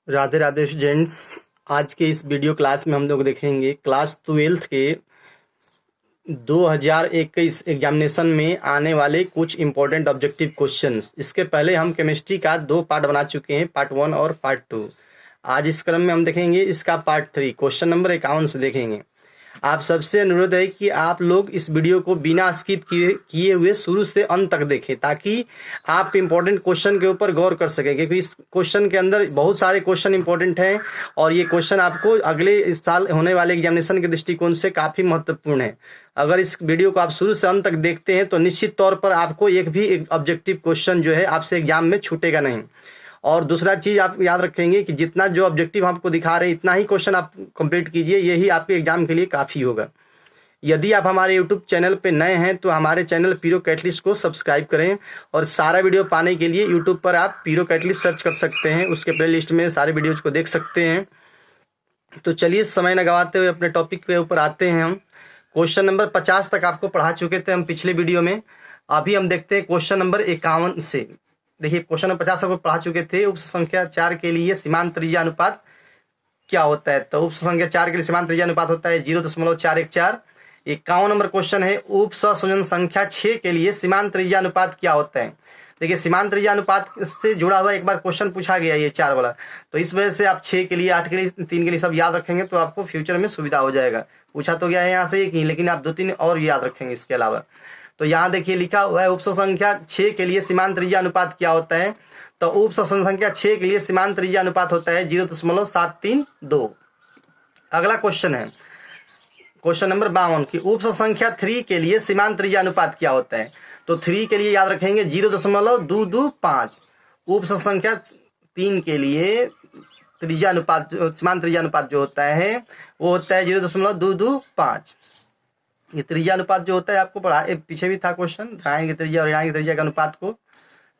Radhe Radhe students. आज के इस वीडियो क्लास में हम लोग देखेंगे क्लास 12th के 2021 एग्जामिनेशन में आने वाले कुछ इंपॉर्टेंट ऑब्जेक्टिव क्वेश्चंस। इसके पहले हम केमिस्ट्री का 2 पार्ट बना चुके हैं, पार्ट 1 और पार्ट 2। आज इस क्रम में हम देखेंगे इसका पार्ट 3, क्वेश्चन नंबर 51 से देखेंगे। आप सबसे अनुरोध है कि आप लोग इस वीडियो को बिना स्किप किए हुए शुरू से अंत तक देखें, ताकि आप इंपॉर्टेंट क्वेश्चन के ऊपर गौर कर सकें, क्योंकि इस क्वेश्चन के अंदर बहुत सारे क्वेश्चन इंपॉर्टेंट हैं और ये क्वेश्चन आपको अगले साल होने वाले एग्जामिनेशन के दृष्टिकोण से काफी महत्वपूर्ण है। अगर इस वीडियो को आप शुरू से अंत तक देखते हैं तो निश्चित तौर पर आपको एक भी ऑब्जेक्टिव क्वेश्चन जो है आपसे एग्जाम में छूटेगा नहीं। और दूसरा चीज आप याद रखेंगे कि जितना जो ऑब्जेक्टिव आपको दिखा रहे हैं इतना ही क्वेश्चन आप कंप्लीट कीजिए, यही आपके एग्जाम के लिए काफी होगा। यदि आप हमारे यूट्यूब चैनल पे नए हैं तो हमारे चैनल पीरो कैटलिस्ट को सब्सक्राइब करें और सारा वीडियो पाने के लिए यूट्यूब पर आप पीरो कैटलिस्ट सर्च कर सकते हैं, उसके प्ले लिस्ट में सारे वीडियोज को देख सकते हैं। तो चलिए समय न गवाते हुए अपने टॉपिक पे ऊपर आते हैं। हम क्वेश्चन नंबर 50 तक आपको पढ़ा चुके थे हम पिछले वीडियो में। अभी हम देखते हैं क्वेश्चन नंबर 51 से। देखिए क्वेश्चन नंबर 50 को पढ़ा चुके थे। उप संख्या 4 के लिए सीमांत त्रिज्या अनुपात क्या होता है? तो उप संख्या 4 के लिए सीमांत त्रिज्या अनुपात होता है 0.414। 51 नंबर क्वेश्चन है, उप संयोजन संख्या 6 के लिए सीमांत त्रिज्या अनुपात क्या होता है? देखिए सीमांत त्रिज्या अनुपात से जुड़ा हुआ एक बार क्वेश्चन पूछा गया ये 4 वाला, तो इस वजह से आप 6 के लिए, 8 के लिए, 3 के लिए सब याद रखेंगे तो आपको फ्यूचर में सुविधा हो जाएगा। पूछा तो गया है यहाँ से एक ही, लेकिन आप 2-3 और याद रखेंगे इसके अलावा। तो यहाँ देखिए लिखा हुआ है, उप संख्या 6 के लिए सीमांत त्रिज्या अनुपात क्या होता है? तो उप संख्या 6 के लिए सीमांत त्रिज्या अनुपात होता है 0.732। अगला क्वेश्चन है क्वेश्चन नंबर 52 की उप संख्या 3 के लिए सीमांत त्रिज्या अनुपात क्या होता है? तो 3 के लिए याद रखेंगे 0.225। उप संख्या 3 के लिए त्रिज्या अनुपात, सीमांत त्रिज्या अनुपात जो होता है वो होता है 0.225। ये त्रिज्या अनुपात जो होता है आपको पढ़ा पीछे भी था क्वेश्चन, धनायन की त्रिज्या और ऋणायन की त्रिज्या के अनुपात को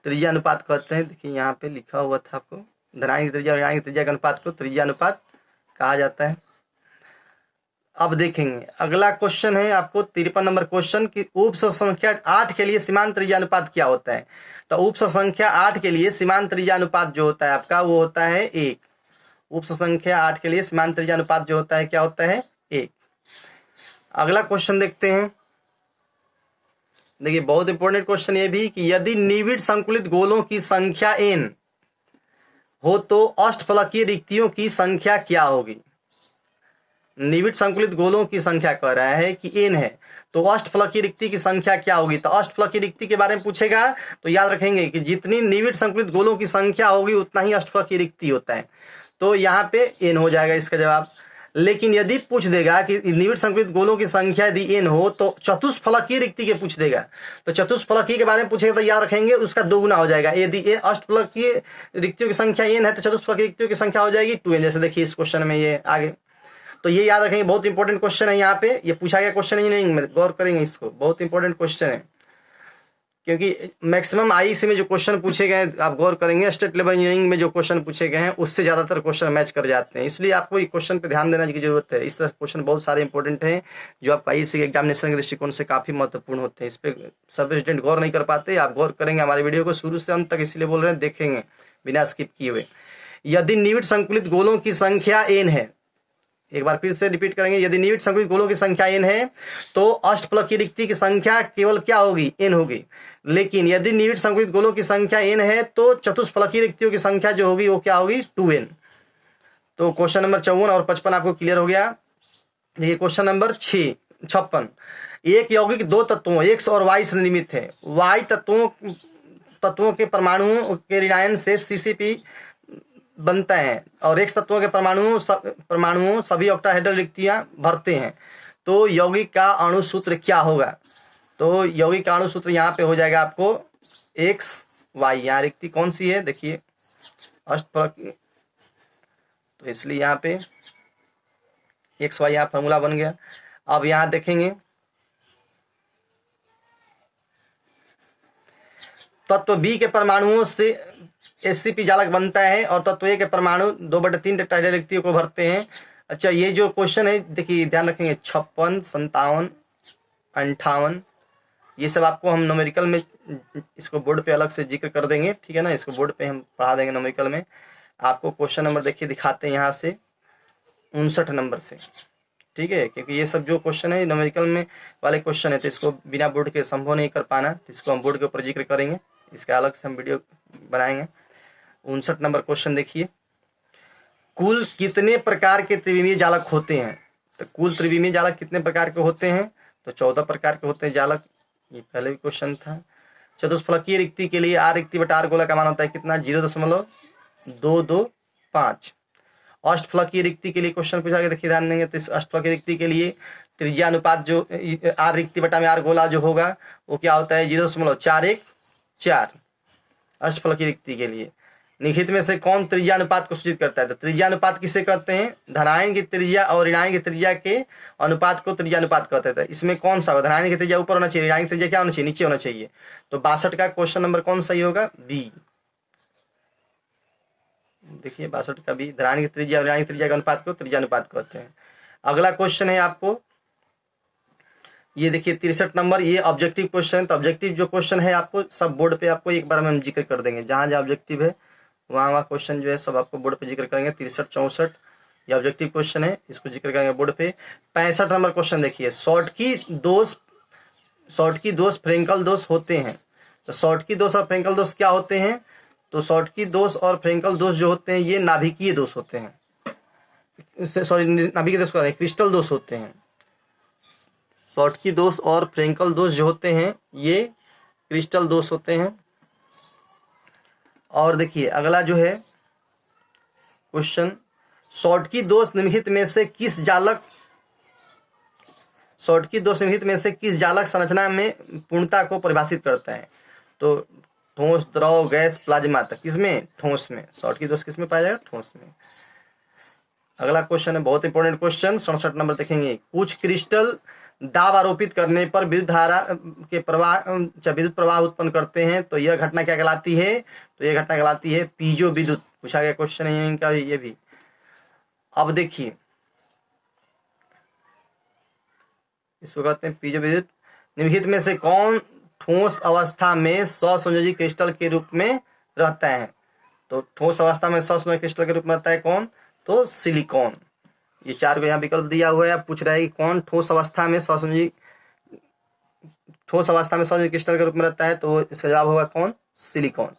त्रिज्या अनुपात कहते हैं। देखिए यहाँ पे लिखा हुआ था आपको, धनायन की त्रिज्या और ऋणायन की त्रिज्या के अनुपात को त्रिज्या अनुपात कहा जाता है। अब देखेंगे अगला क्वेश्चन है आपको 53 नंबर क्वेश्चन की उप संख्या 8 के लिए सीमांत त्रिज्या अनुपात क्या होता है? तो उप संख्या 8 के लिए सीमांत त्रिज्या अनुपात जो होता है आपका वो होता है 1। उप संख्या 8 के लिए सीमांत त्रिज्या अनुपात जो होता है क्या होता है? 1। अगला क्वेश्चन देखते हैं। देखिए बहुत इंपॉर्टेंट क्वेश्चन ये भी कि यदि निविड़ संकुलित गोलों की संख्या n हो तो अष्टफलकीय रिक्तियों की संख्या क्या होगी? निविड़ संकुलित गोलों की संख्या कह रहा है कि n है, तो अष्टफलकीय रिक्ति की संख्या क्या होगी? तो अष्टफलकीय रिक्ति के बारे में पूछेगा तो याद रखेंगे कि जितनी निविड़ संकुलित गोलों की संख्या होगी उतना ही अष्टफलकीय रिक्ति होता है। तो यहाँ पे n हो जाएगा इसका जवाब। लेकिन यदि पूछ देगा कि निविड़ संकुलित गोलों की संख्या यदि n हो तो चतुष्फलकीय रिक्ति के पूछ देगा, तो चतुष्फलकीय के बारे में पूछेगा तो याद रखेंगे उसका दोगुना हो जाएगा। यदि अष्टफलकीय रिक्तियों की संख्या n है तो चतुष्फलकीय रिक्तियों की संख्या हो जाएगी 2n। जैसे देखिए इस क्वेश्चन में ये आगे, तो ये याद रखेंगे, बहुत इंपॉर्टेंट क्वेश्चन है। यहाँ पे ये पूछा गया क्वेश्चन इंजीनियरिंग में, गौर करेंगे इसको, बहुत इंपॉर्टेंट क्वेश्चन है क्योंकि मैक्सिमम आईसी में जो क्वेश्चन पूछे गए आप गौर करेंगे, स्टेट लेवल इंजीनियरिंग में जो क्वेश्चन पूछे गए हैं उससे ज्यादातर क्वेश्चन मैच कर जाते हैं, इसलिए आपको ये क्वेश्चन पे ध्यान देने की जरूरत है। इस तरह क्वेश्चन बहुत सारे इंपॉर्टेंट हैं जो आपका आईसी के एग्जामिनेशन के दृष्टिकोण से काफी महत्वपूर्ण होते हैं। इस पे सब स्टूडेंट गौर नहीं कर पाते, आप गौर करेंगे हमारे वीडियो को शुरू से अंत तक, इसलिए बोल रहे हैं देखेंगे बिना स्किप किए हुए। यदि निविड़ संकुलित गोलों की संख्या n है, एक बार फिर से रिपीट करेंगे, यदि निविड़ संकुलित गोलों की संख्या n है तो अष्टफलकीय रिक्ति की संख्या केवल क्या होगी? n होगी। लेकिन यदि निविड़ संकुलित गोलों की संख्या n है तो चतुष्फलकीय रिक्तियों की संख्या जो होगी वो क्या होगी? 2n। तो क्वेश्चन नंबर 54 और 55 आपको क्लियर हो गया। ये क्वेश्चन नंबर 56। एक यौगिक 2 तत्वों x और y से निर्मित है। y तत्वों के परमाणुओं के ऋणायन से CCP बनता है और x तत्वों के परमाणुओं सभी ऑक्टाहेड्रल रिक्तियां भरते हैं, तो यौगिक का अणु सूत्र क्या होगा? तो यौगिक का अणु सूत्र यहाँ पे हो जाएगा आपको XY। यहाँ रिक्ति कौन सी है? देखिए अष्टफलकीय, तो इसलिए यहाँ पे XY यहाँ फॉर्मूला बन गया। अब यहाँ देखेंगे तत्व B के परमाणुओं से SCP जालक बनता है और तत्व A के परमाणु 2/3 टेट्राहेड्रल रिक्तियों को भरते हैं। अच्छा ये जो क्वेश्चन है देखिए ध्यान रखेंगे, 56, 57, 58 ये सब आपको हम न्यूमेरिकल में इसको बोर्ड पे अलग से जिक्र कर देंगे, ठीक है ना, इसको बोर्ड पे हम पढ़ा देंगे न्यूमेरिकल में। आपको क्वेश्चन नंबर देखिए दिखाते हैं यहाँ से 59 नंबर से, ठीक है, क्योंकि ये सब जो क्वेश्चन है न्यूमेरिकल में वाले क्वेश्चन है, तो इसको बिना बोर्ड के संभव नहीं कर पाना, तो इसको हम बोर्ड के ऊपर जिक्र करेंगे, इसका अलग से हम वीडियो बनाएंगे। 59 नंबर क्वेश्चन देखिए, कुल कितने प्रकार के त्रिविमीय जालक होते हैं? तो कुल त्रिविमीय जालक कितने प्रकार के होते हैं? तो 14 प्रकार के होते हैं जालक, ये पहले भी क्वेश्चन था। चतुष्फलकीय रिक्ति के लिए आर रिक्ति बटा आर गोला का मान होता है कितना? 0.225। अष्टफलकीय रिक्ति के लिए क्वेश्चन पूछा गया, देखिए ध्यान देंगे, तो इस अष्टफलकीय रिक्ति के लिए त्रिज्या अनुपात जो आर रिक्ति बटा में आर गोला जो होगा वो क्या होता है? 0.414 अष्टफलकीय रिक्ति के लिए। निहित में से कौन त्रिज्या अनुपात को सूचित करता है? तो त्रिज्या अनुपात किसे कहते हैं? धनायन की त्रिज्या और ऋणायन की त्रिज्या के अनुपात को त्रिज्या अनुपात कहते हैं। इसमें कौन सा? धनायन की त्रिज्या ऊपर होना चाहिए, ऋणायन की त्रिज्या क्या होना चाहिए? नीचे होना चाहिए। तो 62 का क्वेश्चन नंबर कौन सही होगा? बी। देखिए 62 का बी, धनायन की त्रिज्या और ऋणायन की त्रिज्या के अनुपात को त्रिज्या अनुपात कहते हैं। अगला क्वेश्चन है आपको, ये देखिए 63 नंबर, ये ऑब्जेक्टिव क्वेश्चन। तो ऑब्जेक्टिव जो क्वेश्चन है आपको सब बोर्ड पे आपको एक बार में हम जिक्र कर देंगे, जहां जहां ऑब्जेक्टिव है वहाँ क्वेश्चन जो है सब आपको बोर्ड पे जिक्र करेंगे। 63 64 ये ऑब्जेक्टिव क्वेश्चन है, इसको जिक्र करेंगे बोर्ड पे। 65 नंबर क्वेश्चन देखिए, शॉर्ट की दोष फ्रेंकल दोष होते हैं। तो शॉर्ट की दोष और फ्रेंकल दोष क्या होते हैं? तो शॉर्ट की दोष और फ्रेंकल दोष जो होते हैं ये नाभिकीय दोष होते हैं, सॉरी नाभिकीय दोष कहते हैं, क्रिस्टल दोष होते हैं। शॉर्ट की दोष और फ्रेंकल दोष जो होते हैं ये क्रिस्टल दोष होते हैं। और देखिए अगला जो है क्वेश्चन, शॉर्ट की दोष निम्नलिखित में से किस जालक संरचना में पूर्णता को परिभाषित करता है? तो ठोस, द्रव, गैस, प्लाज्मा तक, किसमें? ठोस में। शॉर्ट की दोष किसमें पाया जाएगा? ठोस में। अगला क्वेश्चन है बहुत इंपॉर्टेंट क्वेश्चन, 67 नंबर देखेंगे, कुछ क्रिस्टल दाब आरोपित करने पर विद्युत धारा के विद्युत प्रवाह उत्पन्न करते हैं, तो यह घटना क्या कहलाती है? तो यह घटना कहलाती है पीजो विद्युत। पूछा गया क्वेश्चन है इनका ये भी। अब देखिए इसको कहते हैं पीजो विद्युत। निम्नलिखित में से कौन ठोस अवस्था में स्वसंयोजी क्रिस्टल के रूप में रहता है? तो ठोस अवस्था में स्वसंयोजी क्रिस्टल के रूप में रहता है कौन? तो सिलिकॉन। ये 4 को यहाँ विकल्प दिया हुआ है, आप पूछ रहा है कि कौन ठोस अवस्था में स्वसंयोजी क्रिस्टल के रूप में रहता है, तो इसका जवाब होगा कौन? सिलिकॉन।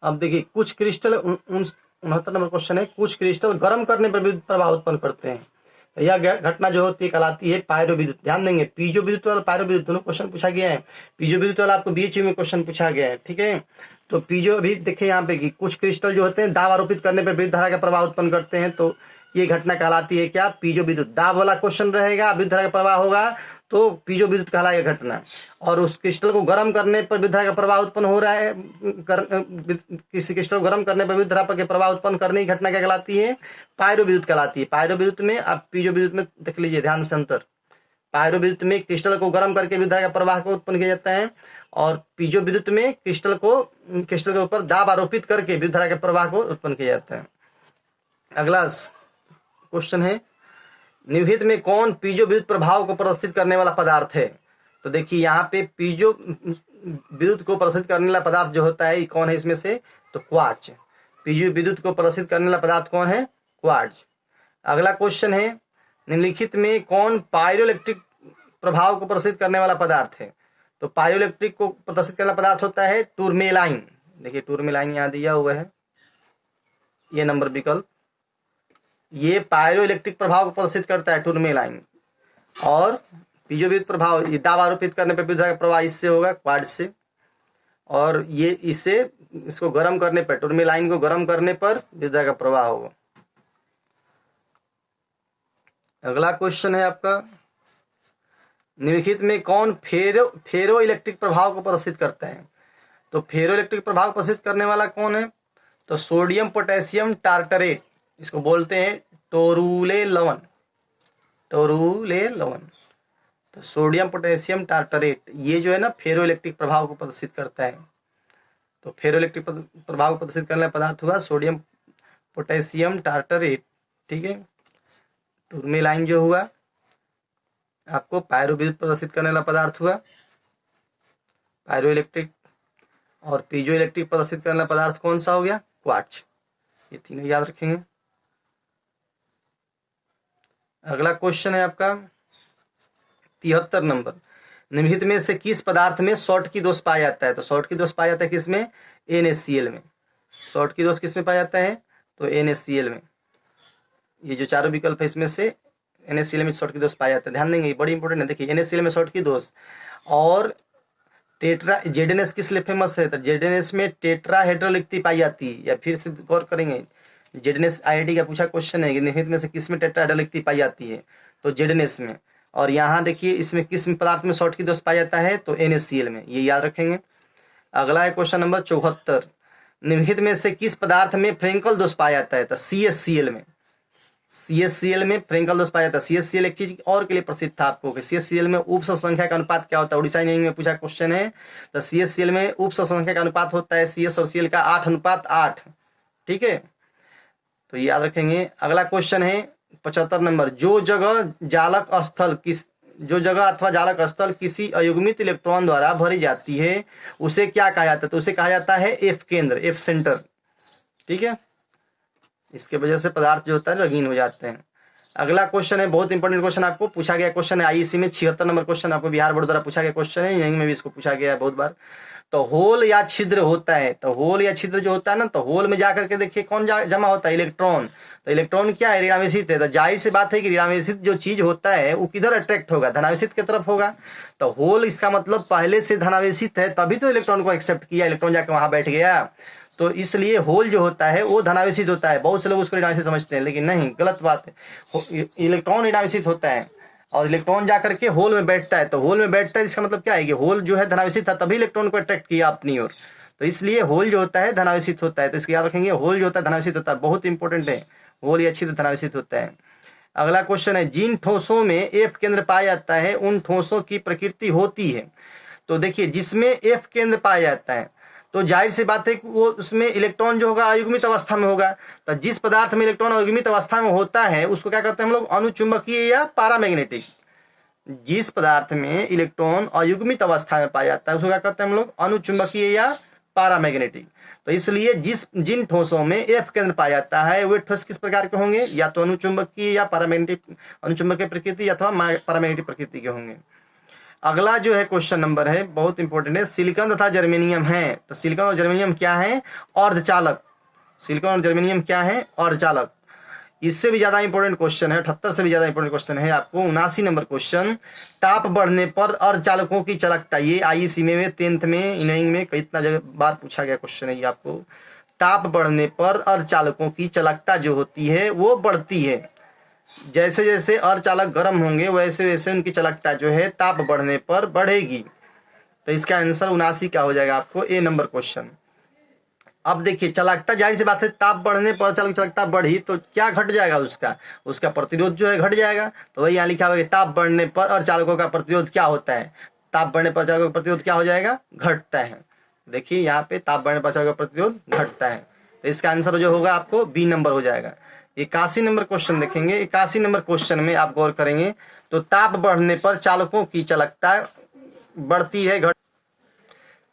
अब देखिए कुछ क्रिस्टल 69 नंबर क्वेश्चन है, कुछ क्रिस्टल गर्म करने पर विद्युत प्रवाह उत्पन्न करते हैं, तो यह घटना जो होती है कहलाती है पायरो विद्युत। ध्यान देंगे, पीजो विद्युत वाला पायरो विद्युत दोनों क्वेश्चन पूछा गया है। पीजो विद्युत वाला आपको बीएचयू में क्वेश्चन पूछा गया है, ठीक है। तो पीजो अभी देखिए यहाँ पे कि कुछ क्रिस्टल जो होते हैं दाब आरोपित करने पर विद्युत धारा का प्रवाह उत्पन्न करते हैं, तो ये घटना कहलाती है क्या? पीजो विद्युत। दाब वाला क्वेश्चन रहेगा, विद्युत धारा का प्रवाह होगा, तो पीजो विद्युत कहलाएगा घटना। और उस क्रिस्टल को गर्म करने पर विद्युत धारा का प्रवाह उत्पन्न हो रहा है, किसी क्रिस्टल को गर्म करने पर विद्युत धारा के प्रवाह उत्पन्न करने की घटना क्या कहलाती है? पायरो विद्युत कहलाती है। पायरो विद्युत में आप पीजो विद्युत में देख लीजिए ध्यान से अंतर। पायरो विद्युत में क्रिस्टल को गर्म करके विद्युत धारा का प्रवाह को उत्पन्न किया जाता है, और पीजो विद्युत में क्रिस्टल के ऊपर दाब आरोपित करके विद्युत धारा के प्रवाह को उत्पन्न किया जाता है। अगला क्वेश्चन है, निम्नलिखित में कौन पीजो विद्युत प्रभाव को प्रदर्शित करने वाला पदार्थ है? तो देखिए यहाँ पे पीजो विद्युत को प्रदर्शित करने वाला पदार्थ जो होता है कौन है इसमें से? तो क्वार्ट्ज। पीजो विद्युत को प्रदर्शित करने वाला पदार्थ कौन है? क्वार्ट्ज। अगला क्वेश्चन है, निम्नलिखित में कौन पायरोइलेक्ट्रिक प्रभाव को प्रदर्शित करने वाला पदार्थ है? तो पायरोइलेक्ट्रिक को प्रदर्शित करने वाला पदार्थ होता है टूरमेलाइन। देखिए टूरमेलाइन यहाँ दिया हुआ है, ये नंबर विकल्प, ये पायरोइलेक्ट्रिक प्रभाव को प्रदर्शित करता है टूरमेलाइन। और पीजो विद्युत प्रभाव ये दाब आरोपित करने पर विद्युत प्रवाह इससे होगा, क्वार्ट्ज से। और ये इसको गर्म करने पर, टूरमेलाइन को गर्म करने पर विद्युत का प्रवाह होगा। अगला क्वेश्चन है आपका, निम्नलिखित में कौन फेरो इलेक्ट्रिक प्रभाव को प्रदर्शित करता है? तो फेरो इलेक्ट्रिक प्रभाव को प्रदर्शित करने वाला कौन है? तो सोडियम पोटेशियम टार्टरेट, इसको बोलते हैं टोरूले लवण। तो सोडियम पोटेशियम टार्टरेट ये जो है ना फेरो इलेक्ट्रिक प्रभाव को प्रदर्शित करता है। तो फेरो इलेक्ट्रिक प्रभाव को प्रदर्शित करने वाला पदार्थ हुआ सोडियम पोटेशियम टार्टरेट, ठीक है। टूरमेलाइन जो हुआ आपको पायरो विद्युत प्रदर्शित करने वाला पदार्थ हुआ पायरो इलेक्ट्रिक। और पीजो इलेक्ट्रिक प्रदर्शित करने वाला पदार्थ कौन सा हो गया? क्वार्ट्ज। ये तीनों याद रखेंगे। अगला क्वेश्चन है आपका 73 नंबर। निम्नलिखित में से किस पदार्थ में शॉर्ट की दोष पाया जाता है? तो शॉर्ट की दोष पाया जाता है किसमें? NaCl में। शॉर्ट की दोष किसमें पाया जाता है? तो NaCl में। ये जो चारों विकल्प है इसमें से NaCl में शॉर्ट की दोष पाया जाता है। ध्यान देंगे, ये बड़ी इंपॉर्टेंट है। देखिए NaCl में शॉर्ट की दोष और टेट्रा ZNS किस लिए फेमस है? तो ZNS में टेट्राहेड्रलिक्ति पाई जाती है। या फिर से गौर करेंगे, ZNS IIT का पूछा क्वेश्चन है कि निम्नलिखित में से किस में टेट्राहेड्रलिक्ति पाई जाती है? तो ZNS में। और यहाँ देखिए इसमें किस पदार्थ में शॉर्ट की दोष पाया जाता है? तो NaCl में। ये याद रखेंगे। अगला है क्वेश्चन नंबर 74। निम्नलिखित में से किस पदार्थ में फ्रेंकल दोष पाया जाता है? तो CaCl में। CaCl में फ्रेंकल दोष पाया जाता है। CaCl एक चीज और के लिए प्रसिद्ध था आपको कि CaCl में उप संख्या का अनुपात क्या होता है? उड़ीसा इंजीनियरिंग में पूछा क्वेश्चन है। तो CaCl में उप संख्या का अनुपात होता है CS और Cl का 8:8। ठीक है, तो याद रखेंगे। अगला क्वेश्चन है 75 नंबर। जो जगह अथवा जालक स्थल किसी अयुग्मित इलेक्ट्रॉन द्वारा भरी जाती है उसे क्या कहा जाता है? तो उसे कहा जाता है F केंद्र, F सेंटर। ठीक है, इसके वजह से पदार्थ जो होता है रंगीन हो जाते हैं। अगला क्वेश्चन है बहुत इंपॉर्टेंट क्वेश्चन, आपको पूछा गया क्वेश्चन है IEC में 76 नंबर क्वेश्चन, आपको बिहार बोर्ड द्वारा पूछा गया क्वेश्चन है, यहीं में भी इसको पूछा गया है बहुत बार। तो होल या छिद्र होता है, तो होल या छिद्र जो होता है ना, तो होल में जाकर के देखिए कौन जमा होता है? इलेक्ट्रॉन। तो इलेक्ट्रॉन क्या है? ऋणावेशित है। तो जाहिर सी बात है कि ऋणावेशित जो चीज होता है वो किधर अट्रैक्ट होगा? धनावेशित की तरफ होगा। तो होल इसका मतलब पहले से धनावेशित है, तभी तो इलेक्ट्रॉन को एक्सेप्ट किया, इलेक्ट्रॉन जाकर वहां बैठ गया। तो इसलिए होल जो होता है वो धनावेशित होता है। बहुत से लोग उसको ऋणावेशित समझते हैं, लेकिन नहीं, गलत बात है। इलेक्ट्रॉन ऋणावेशित होता है और इलेक्ट्रॉन जाकर के होल में बैठता है। तो होल में बैठता है इसका मतलब क्या है कि होल जो है धनावेशित था, तभी इलेक्ट्रॉन को अट्रैक्ट किया अपनी ओर। तो इसलिए होल जो होता है धनावेशित होता है। तो इसको याद रखेंगे, होल जो होता है धनावेशित होता है। बहुत इंपॉर्टेंट है, होल या छिद्र धनावेशित होता है। अगला क्वेश्चन है जिन ठोसों में F केंद्र पाया जाता है उन ठोसों की प्रकृति होती है। तो देखिए जिसमें F केंद्र पाया जाता है तो जाहिर सी बात है कि वो उसमें इलेक्ट्रॉन जो होगा अयुग्मित अवस्था में होगा। तो जिस पदार्थ में इलेक्ट्रॉन अयुग्मित अवस्था में होता है उसको क्या कहते हैं हम लोग? अनुचुंबकीय या पारामैग्नेटिक। जिस पदार्थ में इलेक्ट्रॉन अयुग्मित अवस्था में पाया जाता है उसको क्या कहते हैं हम लोग? अनुचुंबकीय या पारामैग्नेटिक। तो इसलिए जिन ठोसों में F केंद्र पाया जाता है वे ठोस किस प्रकार के होंगे? या तो अनुचुंबकीय या पारामैग्नेटिक, अनुचुंबकीय प्रकृति अथवा पारामैग्नेटिक प्रकृति के होंगे। अगला जो है क्वेश्चन नंबर है बहुत इंपॉर्टेंट है, सिलिकॉन तथा जर्मेनियम है। तो सिलिकॉन और जर्मेनियम क्या है? अर्धचालक। सिलिकॉन और जर्मेनियम क्या है? अर्धचालक। इससे भी ज्यादा इंपॉर्टेंट क्वेश्चन है, 78 से भी ज्यादा इंपॉर्टेंट क्वेश्चन है आपको 79 नंबर क्वेश्चन। ताप बढ़ने पर अर्धचालकों की चालकता। ये IEC में 10th में इंजीनियरिंग में कितना जगह बार पूछा गया क्वेश्चन है ये आपको। ताप बढ़ने पर अर्धचालकों की चालकता जो होती है वो बढ़ती है। जैसे जैसे अर्धचालक गर्म होंगे वैसे वैसे उनकी चालकता जो है ताप बढ़ने पर बढ़ेगी। तो इसका आंसर 79 का हो जाएगा आपको A नंबर क्वेश्चन। अब देखिए चालकता, जाहिर सी बात है ताप बढ़ने पर चालकता बढ़ी तो क्या घट जाएगा? उसका प्रतिरोध जो है घट जाएगा। तो वही यहाँ लिखा हुआ है ताप बढ़ने पर अर्धचालकों का प्रतिरोध क्या होता है? ताप बढ़ने पर अर्धचालकों का प्रतिरोध क्या हो जाएगा? घटता है। देखिए यहाँ पे ताप बढ़ने पर अर्धचालकों का प्रतिरोध घटता है। तो इसका आंसर जो होगा आपको B नंबर हो जाएगा। 81 नंबर क्वेश्चन देखेंगे। 81 नंबर क्वेश्चन में आप गौर करेंगे तो ताप बढ़ने पर चालकों की चालकता बढ़ती है, घट।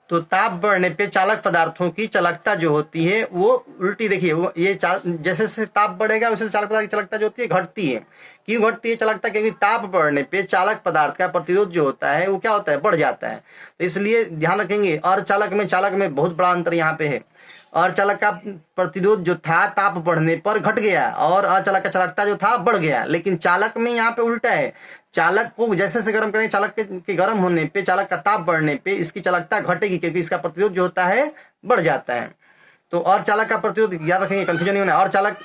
तो ताप बढ़ने पे चालक पदार्थों की चालकता जो होती है वो उल्टी, देखिए वो ये जैसे जैसे ताप बढ़ेगा उसे चालक पदार्थ की चालकता जो होती है घटती है। क्यों घटती है चालकता? क्योंकि ताप बढ़ने पे चालक पदार्थ का प्रतिरोध जो होता है वो क्या होता है? बढ़ जाता है। तो इसलिए ध्यान रखेंगे अर्धचालक में चालक में बहुत बड़ा अंतर यहाँ पे है। अर्धचालक का प्रतिरोध जो था ताप बढ़ने पर घट गया और अर्धचालक का चालकता जो था बढ़ गया। लेकिन चालक में यहाँ पे उल्टा है, चालक को जैसे से गर्म करेंगे चालक के गर्म होने पे चालक का ताप बढ़ने पे इसकी चालकता घटेगी क्योंकि इसका प्रतिरोध जो होता है बढ़ जाता है। तो अर्धचालक का प्रतिरोध याद रखेंगे, कंफ्यूजन नहीं होना। अर्धचालक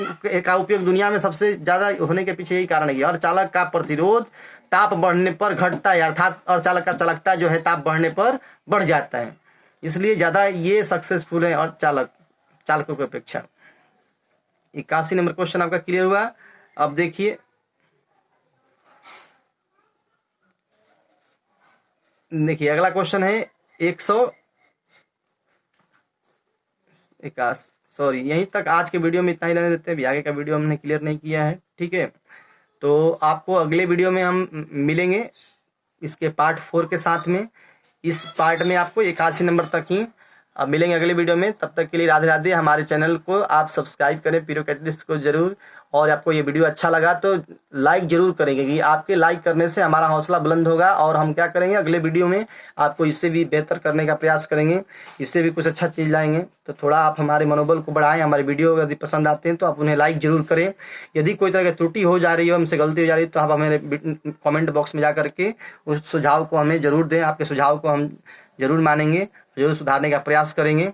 का उपयोग दुनिया में सबसे ज्यादा होने के पीछे यही कारण है कि अर्धचालक का प्रतिरोध ताप बढ़ने पर घटता है, अर्थात अर्धचालक का चालकता जो है ताप बढ़ने पर बढ़ जाता है। इसलिए ज्यादा ये सक्सेसफुल है और चालकों की अपेक्षा। 81 नंबर क्वेश्चन आपका क्लियर हुआ। अब देखिए अगला क्वेश्चन है 181। सॉरी, यहीं तक आज के वीडियो में इतना ही रहने देते हैं, आगे का वीडियो हमने क्लियर नहीं किया है। ठीक है, तो आपको अगले वीडियो में हम मिलेंगे इसके पार्ट 4 के साथ में। इस पार्ट में आपको 81 नंबर तक ही अब मिलेंगे अगले वीडियो में, तब तक के लिए राधे राधे। हमारे चैनल को आप सब्सक्राइब करें, पीरो कैटलिस्ट को जरूर। और आपको ये वीडियो अच्छा लगा तो लाइक जरूर करेंगे, क्योंकि आपके लाइक करने से हमारा हौसला बुलंद होगा और हम क्या करेंगे अगले वीडियो में आपको इससे भी बेहतर करने का प्रयास करेंगे, इससे भी कुछ अच्छा चीज़ लाएंगे। तो थोड़ा आप हमारे मनोबल को बढ़ाएं। हमारे वीडियो यदि पसंद आते हैं तो आप उन्हें लाइक जरूर करें। यदि कोई तरह की त्रुटि हो जा रही हो, हमसे गलती हो जा रही है, तो आप हमें कमेंट बॉक्स में जा करके उस सुझाव को हमें जरूर दें। आपके सुझाव को हम जरूर मानेंगे, जरूर सुधारने का प्रयास करेंगे।